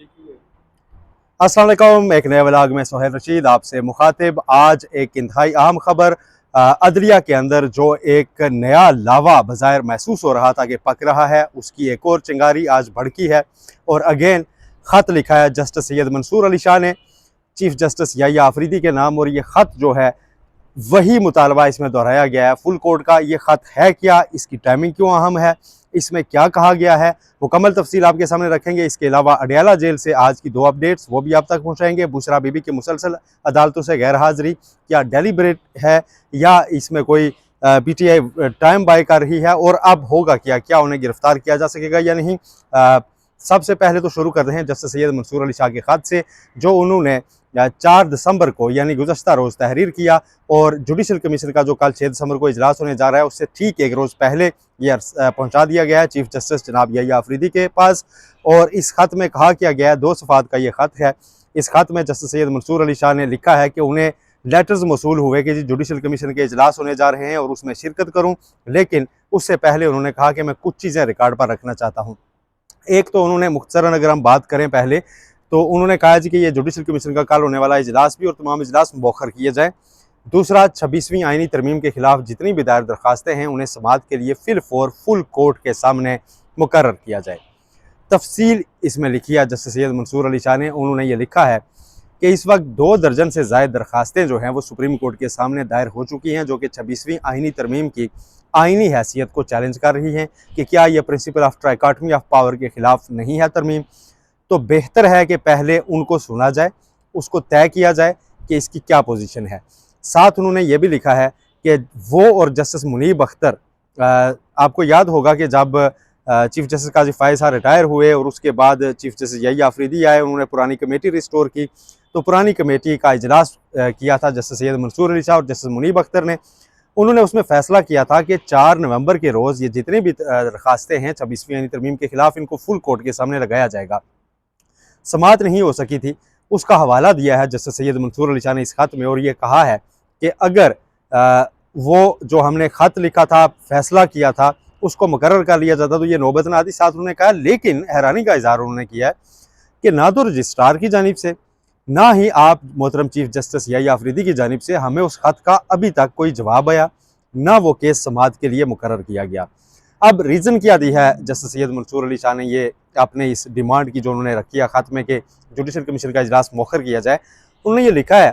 अस्सलाम वालेकुम। एक नए व्लॉग में सोहेल रशीद आपसे मुखातिब। आज एक इंतहाई अहम खबर, अदलिया के अंदर जो एक नया लावा बज़ाहिर महसूस हो रहा था कि पक रहा है, उसकी एक और चिंगारी आज भड़की है। और अगेन ख़त लिखा है जस्टिस सैयद मंसूर अली शाह ने चीफ जस्टिस याहिया आफरीदी के नाम। और ये ख़त जो है वही मुतालबा इसमें दोहराया गया है फुल कोर्ट का। ये ख़त है क्या, इसकी टाइमिंग क्यों अहम है, इसमें क्या कहा गया है, मुकम्मल तफसील आपके सामने रखेंगे। इसके अलावा अडयाला जेल से आज की 2 अपडेट्स वो भी आप तक पहुँचाएंगे। बुशरा बीबी की मुसलसल अदालतों से गैर हाज़िरी क्या डेलिब्रेट है या इसमें कोई PTI टाइम बाय कर रही है, और अब होगा क्या, क्या उन्हें गिरफ्तार किया जा सकेगा या नहीं। सबसे पहले तो शुरू करते हैं जस्टिस सैयद मंसूर अली शाह के ख़त से, जो उन्होंने 4 दिसंबर को यानी गुज़श्ता रोज़ तहरीर किया। और जुडिशल कमीशन का जो कल 6 दिसंबर को इजलास होने जा रहा है, उससे ठीक एक रोज़ पहले यह पहुँचा दिया गया है चीफ जस्टिस जनाब याहिया आफरीदी के पास। और इस ख़त में कहा किया गया है, 2 सफ़ात का ये ख़त है। इस ख़त में जस्टिस सैयद मंसूर अली शाह ने लिखा है कि उन्हें लेटर्स मौसूल हुए कि जी जुडिशल कमीशन के इजलास होने जा रहे हैं और उसमें शिरकत करूँ, लेकिन उससे पहले उन्होंने कहा कि मैं कुछ चीज़ें रिकॉर्ड पर रखना चाहता हूँ। एक तो उन्होंने मुख्तसरन अगर हम बात करें पहले, तो उन्होंने कहा जी कि ये जुडिशल कमीशन का कल होने वाला इजलास भी और तमाम इजलास मौखर किए जाएँ। दूसरा, 26वीं आइनी तरमीम के खिलाफ जितनी भी दायर दरखास्तें हैं उन्हें समाअत के लिए फुल कोर्ट के सामने मुकर्रर किया जाए। तफसील इसमें लिखी है जस्टिस सैयद मंसूर अली शाह ने। उन्होंने ये लिखा है कि इस वक्त 2 दर्जन से ज़ायद दरखास्तें जो हैं वो सुप्रीम कोर्ट के सामने दायर हो चुकी हैं, जो कि 26वीं आइनी तरमीम की आइनी हैसियत को चैलेंज कर रही हैं कि क्या यह principle of trichotomy of power के ख़िलाफ़ नहीं है तरमीम। तो बेहतर है कि पहले उनको सुना जाए, उसको तय किया जाए कि इसकी क्या पोजीशन है। साथ उन्होंने ये भी लिखा है कि वो और जस्टिस मुनीब अख्तर, आपको याद होगा कि जब चीफ जस्टिस काजी फ़ाइज़ साहब रिटायर हुए और उसके बाद चीफ जस्टिस याहिया आफरीदी आए, उन्होंने पुरानी कमेटी रिस्टोर की। तो पुरानी कमेटी का इजलास किया था जस्टिस सैयद मंसूर अली शाह और जस्टिस मुनीब अख्तर ने। उन्होंने उसमें फ़ैसला किया था कि 4 नवंबर के रोज़ ये जितनी भी दरखास्तें हैं 26वीं आइनी तरमीम के खिलाफ, इनको फुल कोर्ट के सामने लगाया जाएगा। समाअत नहीं हो सकी थी, उसका हवाला दिया है जस्टिस सैयद मंसूर अली शाह ने इस ख़त में। और ये कहा है कि अगर वो जो हमने ख़त लिखा था, फैसला किया था, उसको मुकर्रर कर लिया जाता तो ये नौबत ना आती। साथ उन्होंने कहा, लेकिन हैरानी का इज़हार उन्होंने किया है कि ना तो रजिस्ट्रार की जानिब से, ना ही आप मोहतरम चीफ जस्टिस याहिया आफरीदी की जानिब से हमें उस ख़त का अभी तक कोई जवाब आया, ना वो केस समाअत के लिए मुकर्रर किया गया। अब रीज़न क्या दी है जस्टिस सैयद मंसूर अली शाह ने ये अपने इस डिमांड की जो उन्होंने रखी है ख़त में कि जुडिशल कमीशन का इजलास मौखर किया जाए। उन्होंने ये लिखा है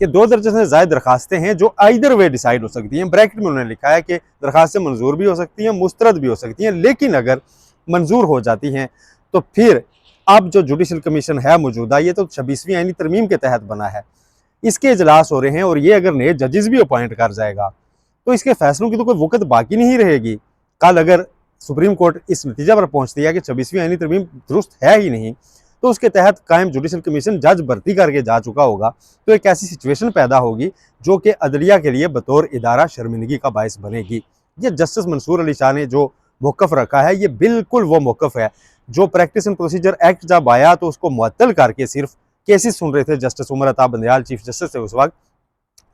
कि 2 दर्जन से ज़ायद दरखास्तें हैं जो आइदर वे डिसाइड हो सकती हैं। ब्रैकेट में उन्होंने लिखा है कि दरखास्तें मंजूर भी हो सकती हैं, मुस्तरद भी हो सकती हैं, लेकिन अगर मंजूर हो जाती हैं तो फिर अब जो जुडिशल कमीशन है मौजूदा, ये तो 26वीं आइनी तरमीम के तहत बना है, इसके इजलास हो रहे हैं और ये अगर नए जजेस भी अपॉइंट कर जाएगा तो इसके फैसलों की तो कोई वक़्त बाकी नहीं रहेगी। कल अगर सुप्रीम कोर्ट इस नतीजा पर पहुंचती है कि 26वीं आइनी तरमीम दुरुस्त है ही नहीं, तो उसके तहत कायम जुडिशल कमीशन जज भर्ती करके जा चुका होगा। तो एक ऐसी सिचुएशन पैदा होगी जो कि अदलिया के लिए बतौर इदारा शर्मिंदगी का बायस बनेगी। ये जस्टिस मंसूर अली शाह ने जो मौक़िफ़ रखा है, ये बिल्कुल वो मौक़िफ़ है जो प्रैक्टिस एंड प्रोसीजर एक्ट जब आया तो उसको मुअत्तल करके सिर्फ केसेस सुन रहे थे justice Umar Ata Bandial chief justice थे उस वक्त।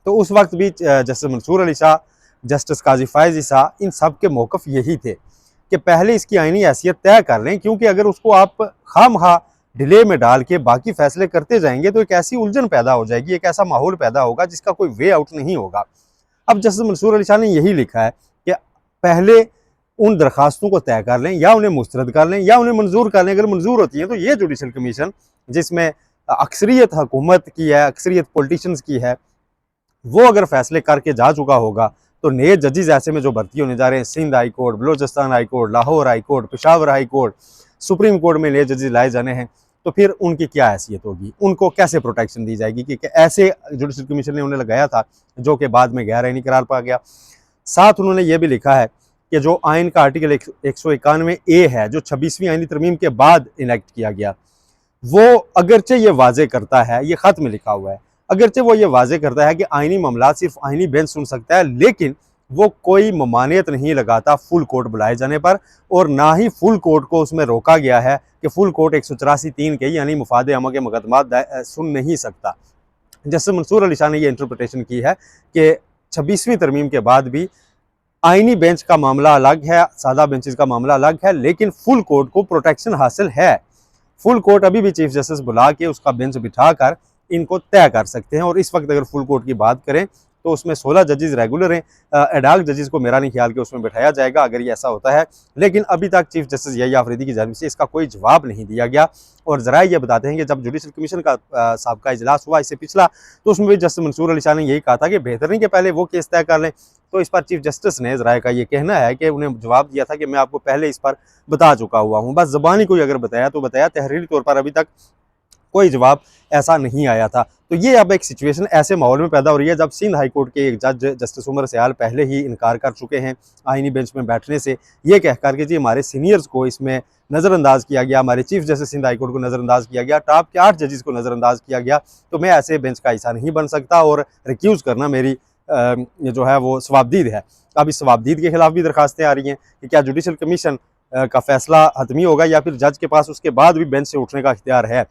तो उस वक्त भी जस्टिस मंसूर अली शाह, जस्टिस काजी फ़ाइज़ ईसा, इन सब के मौक़िफ़ यही थे कि पहले इसकी आइनी हैसियत तय कर लें, क्योंकि अगर उसको आप खामखा डिले में डाल के बाकी फैसले करते जाएंगे तो एक ऐसी उलझन पैदा हो जाएगी, एक ऐसा माहौल पैदा होगा जिसका कोई वे आउट नहीं होगा। अब जस्टिस मंसूर अली शाह ने यही लिखा है कि पहले उन दरखास्तों को तय कर लें, या उन्हें मुस्तरद कर लें या उन्हें मंजूर कर लें। अगर मंजूर होती हैं तो ये जुडिशल कमीशन, जिसमें अक्सरियत हुकूमत की है, अक्सरियत पॉलिटिशियंस की है, वो अगर फैसले करके जा चुका होगा तो नए जजेस ऐसे में जो भर्ती होने जा रहे हैं, Sindh high court, Balochistan high court, Lahore high court, Peshawar high court, supreme court में नए जजेस लाए जाने हैं, तो फिर उनकी क्या हैसियत होगी, उनको कैसे प्रोटेक्शन दी जाएगी कि ऐसे जुडिशल कमीशन ने उन्हें लगाया था जो कि बाद में गैर आइनी करार पा गया। साथ उन्होंने ये भी लिखा है कि जो आइन का आर्टिकल 191A है, जो 26वीं आइनी तरमीम के बाद इनेक्ट किया गया, वो अगरचे ये वाजे करता है, ये ख़त में लिखा हुआ है, अगरचे वो ये वाजे करता है कि आइनी मामला सिर्फ आइनी बेंच सुन सकता है, लेकिन वो कोई ममानियत नहीं लगाता फुल कोर्ट बुलाए जाने पर, और ना ही फुल कोर्ट को उसमें रोका गया है कि फुल कोर्ट 184(3) के यानी मुफाद अमा के मुकदमात सुन नहीं सकता। जस्टिस मंसूर अली शाह ने यह इंटरप्रटेशन की है कि 26वीं तरमीम के बाद भी आइनी बेंच का मामला अलग है, सादा बेंचेस का मामला अलग है, लेकिन फुल कोर्ट को प्रोटेक्शन हासिल है। फुल कोर्ट अभी भी चीफ जस्टिस बुला के उसका बेंच बिठाकर इनको तय कर सकते हैं। और इस वक्त अगर फुल कोर्ट की बात करें तो उसमें 16 जजेस रेगुलर हैं, एडॉक जजेस को मेरा नहीं ख्याल कि उसमें बिठाया जाएगा अगर ये ऐसा होता है। लेकिन अभी तक चीफ जस्टिस यही आफरीदी की जानिब से इसका कोई जवाब नहीं दिया गया। और ज़रा ये बताते हैं कि जब जुडिशल कमीशन का साबका इजलास हुआ इससे पिछला, तो उसमें भी जस्टिस मंसूर अली शाह ने यही कहा था कि बेहतर नहीं कि पहले वो केस तय कर लें। तो इस पर चीफ जस्टिस ने ज़रा का ये कहना है कि उन्हें जवाब दिया था कि मैं आपको पहले इस पर बता चुका हुआ हूँ, बस ज़बानी कोई अगर बताया तो बताया, तहरीरी तौर पर अभी तक कोई जवाब ऐसा नहीं आया था। तो ये अब एक सिचुएशन ऐसे माहौल में पैदा हो रही है जब सिंध हाई कोर्ट के एक जज जस्टिस उमर सयाल पहले ही इनकार कर चुके हैं आईनी बेंच में बैठने से, ये कहकर के जी हमारे सीनियर्स को इसमें नज़रअंदाज किया गया, हमारे chief justice Sindh high court को नज़रअंदाज किया गया, टॉप के 8 जजेस को नज़रअंदाज किया गया, तो मैं ऐसे बेंच का हिस्सा नहीं बन सकता और रिक्यूज़ करना मेरी जो है वो सवाबदीद है। अब इस सवाबदीद के खिलाफ भी दरखास्तें आ रही हैं कि क्या जुडिशल कमीशन का फैसला हतमी होगा या फिर जज के पास उसके बाद भी बेंच से उठने का इख्तियार है।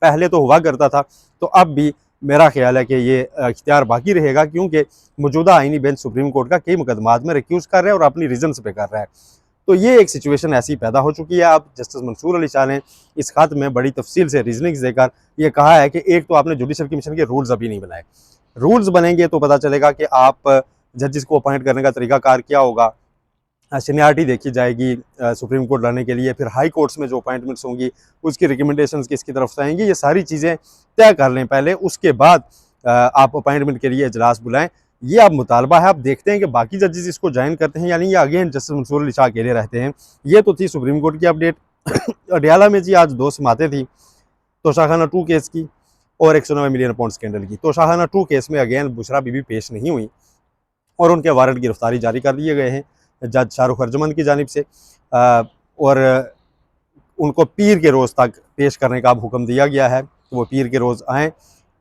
पहले तो हुआ करता था, तो अब भी मेरा ख्याल है कि ये इख्तियार बाकी रहेगा, क्योंकि मौजूदा आईनी बेंच सुप्रीम कोर्ट का कई मुकदमात में रिक्यूज़ कर रहे हैं और अपनी रीजन्स पे कर रहा है। तो ये एक सिचुएशन ऐसी पैदा हो चुकी है। अब जस्टिस मंसूर अली शाह ने इस खत में बड़ी तफसील से रीजनिंग्स देकर ये कहा है कि एक तो आपने जुडिशल कमीशन के रूल्स अभी नहीं बनाए, रूल्स बनेंगे तो पता चलेगा कि आप जजेस को अपॉइंट करने का तरीकाकार क्या होगा, सीनियरिटी देखी जाएगी सुप्रीम कोर्ट लाने के लिए, फिर हाई कोर्ट्स में जो अपॉइंटमेंट्स होंगी उसकी रिकमेंडेशंस किसकी तरफ से आएंगी, ये सारी चीज़ें तय कर लें पहले, उसके बाद आप अपॉइंटमेंट के लिए इजलास बुलाएं। ये अब मुतालबा है। अब देखते हैं कि बाकी जजेस इसको ज्वाइन करते हैं यानी ये अगेन जस्टिस मंसूर अली शाह अकेले रहते हैं। ये तो थी सुप्रीम कोर्ट की अपडेट। अडयाला में जी आज 2 समातें थी तोशाखाना 2 केस की और 190 मिलियन पाउंड स्कैंडल की। तोशाखाना 2 केस में अगेन बुशरा बीबी पेश नहीं हुई और उनके वारंट गिरफ्तारी जारी कर दिए गए हैं जज शाहरुख अर्जुमंद की जानिब से, और उनको पीर के रोज़ तक पेश करने का अब हुक्म दिया गया है कि वो पीर के रोज़ आएँ,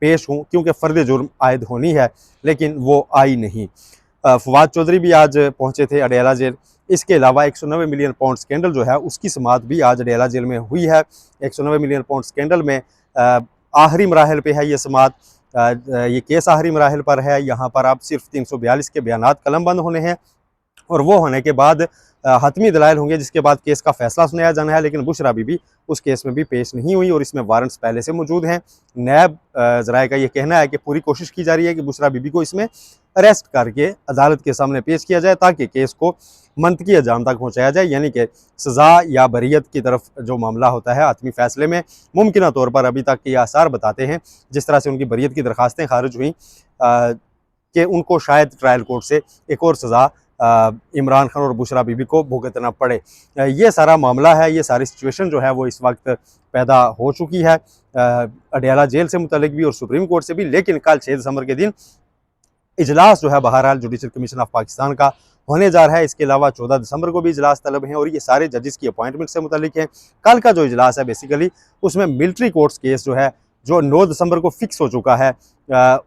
पेश हों, क्योंकि फ़र्द जुर्म आयद होनी है, लेकिन वो आई नहीं। फवाद चौधरी भी आज पहुँचे थे अडयाला जेल। इसके अलावा 190 मिलियन पाउंड स्कैंडल जो है उसकी समात भी आज अडयाला जेल में हुई है। 190 मिलियन पाउंड स्कैंडल में आखिरी मराहल पे है ये समात, ये केस आखिरी मराहल पर है। यहाँ पर अब सिर्फ 342 के बयानात कलमबंद होने हैं और वो होने के बाद हतमी दलाइल होंगे, जिसके बाद केस का फैसला सुनाया जाना है। लेकिन बुशरा बीबी उस केस में भी पेश नहीं हुई और इसमें वारंट्स पहले से मौजूद हैं। नैब ज़राए का ये कहना है कि पूरी कोशिश की जा रही है कि बुशरा बीबी को इसमें अरेस्ट करके अदालत के सामने पेश किया जाए ताकि केस को मंतकी अंजाम तक पहुँचाया जाए, यानी कि सज़ा या बरियत की तरफ जो मामला होता है हतमी फैसले में मुमकिन तौर पर अभी तक के आसार बताते हैं, जिस तरह से उनकी बरियत की दरखास्तें खारिज हुई कि उनको शायद ट्रायल कोर्ट से एक और सज़ा इमरान खान और बुशरा बीबी को भुगतना पड़े। ये सारा मामला है, ये सारी सिचुएशन जो है वो इस वक्त पैदा हो चुकी है अडयाला जेल से मुतल्लिक भी और सुप्रीम कोर्ट से भी। लेकिन कल 6 दिसंबर के दिन इजलास जो है बहरहाल जुडिशल कमीशन ऑफ पाकिस्तान का होने जा रहा है। इसके अलावा 14 दिसंबर को भी इजलास तलब हैं और ये सारे जजेस की अपॉइंटमेंट से मुतल्लिक हैं। कल का जो इजलास है बेसिकली उसमें मिलिट्री कोर्ट्स केस जो है जो 9 दिसंबर को फिक्स हो चुका है,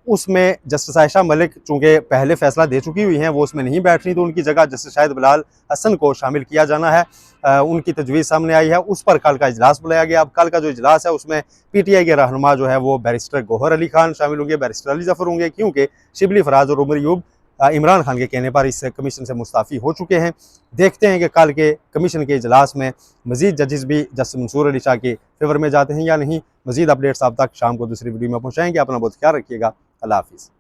उसमें जस्टिस आयशा मलिक चूँकि पहले फैसला दे चुकी हुई हैं, वो उसमें नहीं बैठ रही, तो उनकी जगह जस्टिस शाहिद बिलाल हसन को शामिल किया जाना है। उनकी तजवीज़ सामने आई है, उस पर कल का इजलास बुलाया गया। अब कल का जो इजलास है उसमें PTI के रहनुमा जो है वो बैरिस्टर गौहर अली खान शामिल होंगे, बैरिस्टर अली जफ़र होंगे, क्योंकि शिबली फराज और उमर यूब इमरान खान के कहने पर इस कमीशन से मुस्ताफ़ी हो चुके हैं। देखते हैं कि कल के कमीशन के इजलास में मज़ीद जजेस भी जस्टिस मंसूर अली शाह के फेवर में जाते हैं या नहीं। मज़ीद अपडेट्स आप तक शाम को दूसरी वीडियो में पहुँचाएँगे। अपना बहुत ख्याल रखिएगा। अल्लाह हाफ़िज़।